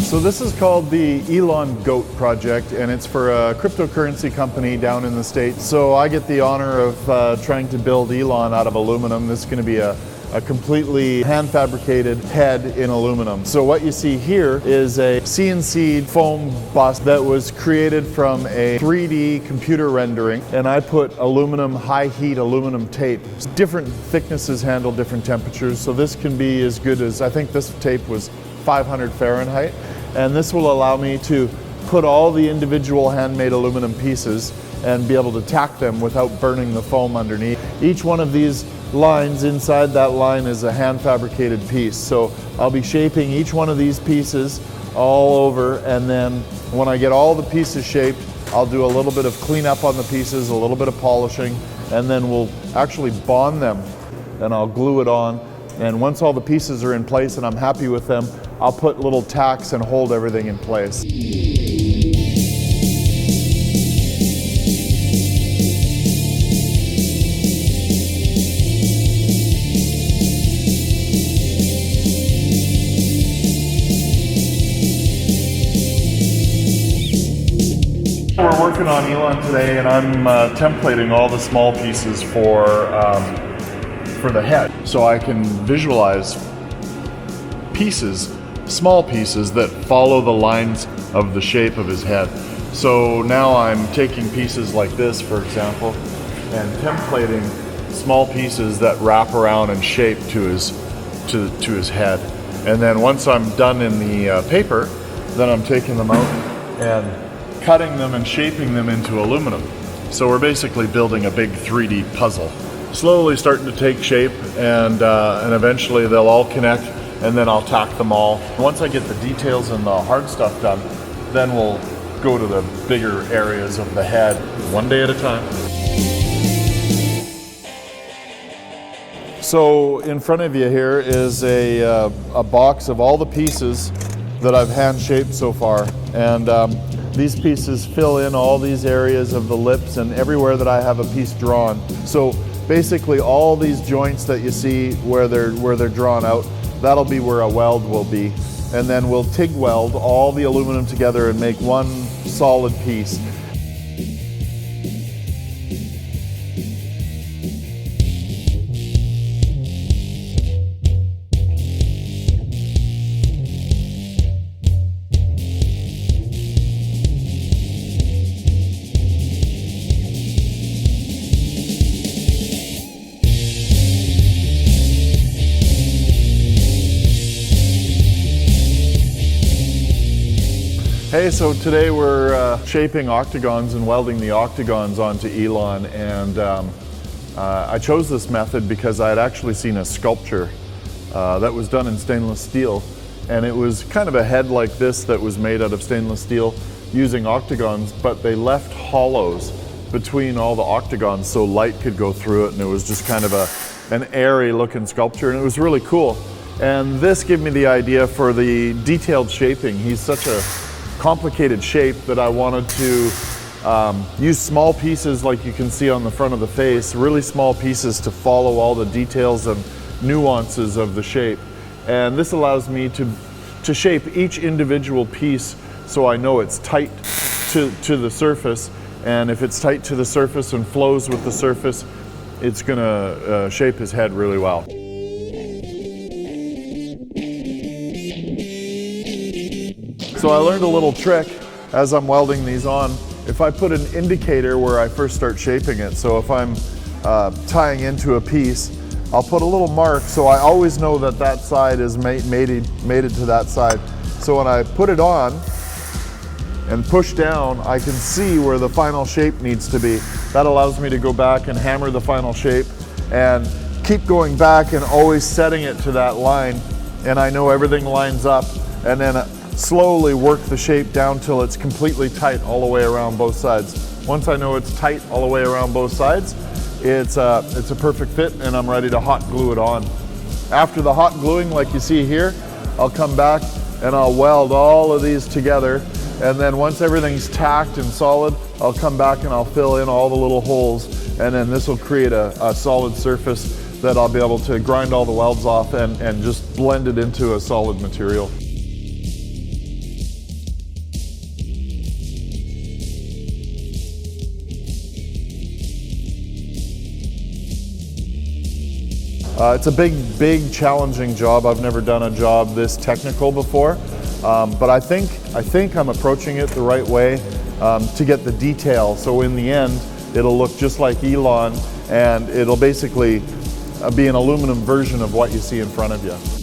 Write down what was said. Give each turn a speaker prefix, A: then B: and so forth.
A: So this is called the Elon Goat project, and it's for a cryptocurrency company down in the States. So I get the honor of trying to build Elon out of aluminum. This is going to be a completely hand-fabricated head in aluminum. So what you see here is a CNC foam bust that was created from a 3D computer rendering, and I put aluminum, high-heat aluminum tape. Different thicknesses handle different temperatures, so this can be as good as, I think this tape was 500 Fahrenheit, and this will allow me to put all the individual handmade aluminum pieces and be able to tack them without burning the foam underneath. Each one of these lines, inside that line is a hand fabricated piece. So I'll be shaping each one of these pieces all over, and then when I get all the pieces shaped, I'll do a little bit of cleanup on the pieces, a little bit of polishing, and then we'll actually bond them, and I'll glue it on. And once all the pieces are in place and I'm happy with them, I'll put little tacks and hold everything in place. We're working on Elon today, and I'm templating all the small pieces for the head, so I can visualize pieces, small pieces that follow the lines of the shape of his head. So now I'm taking pieces like this, for example, and templating small pieces that wrap around and shape to his head. And then once I'm done in the paper, then I'm taking them out and cutting them and shaping them into aluminum. So we're basically building a big 3D puzzle. Slowly starting to take shape, and eventually they'll all connect, and then I'll tack them all. Once I get the details and the hard stuff done, then we'll go to the bigger areas of the head, one day at a time. So in front of you here is a box of all the pieces that I've hand shaped so far, and these pieces fill in all these areas of the lips and everywhere that I have a piece drawn. So basically all these joints that you see where they're drawn out, that'll be where a weld will be. And then we'll TIG weld all the aluminum together and make one solid piece. Hey, so today we're shaping octagons and welding the octagons onto Elon, and I chose this method because I had actually seen a sculpture that was done in stainless steel, and it was kind of a head like this that was made out of stainless steel using octagons, but they left hollows between all the octagons so light could go through it, and it was just kind of an airy looking sculpture, and it was really cool. And this gave me the idea for the detailed shaping. He's such a complicated shape that I wanted to use small pieces like you can see on the front of the face, really small pieces to follow all the details and nuances of the shape. And this allows me to shape each individual piece so I know it's tight to the surface, and if it's tight to the surface and flows with the surface, it's gonna shape his head really well. So I learned a little trick as I'm welding these on. If I put an indicator where I first start shaping it, so if I'm tying into a piece, I'll put a little mark so I always know that that side is mated to that side. So when I put it on and push down, I can see where the final shape needs to be. That allows me to go back and hammer the final shape and keep going back and always setting it to that line, and I know everything lines up, and then slowly work the shape down till it's completely tight all the way around both sides. Once I know it's tight all the way around both sides, it's a perfect fit, and I'm ready to hot glue it on. After the hot gluing, like you see here, I'll come back and I'll weld all of these together, and then once everything's tacked and solid, I'll come back and I'll fill in all the little holes, and then this will create a solid surface that I'll be able to grind all the welds off and just blend it into a solid material. It's a big challenging job. I've never done a job this technical before, but I think I'm approaching it the right way to get the detail. So in the end, it'll look just like Elon, and it'll basically be an aluminum version of what you see in front of you.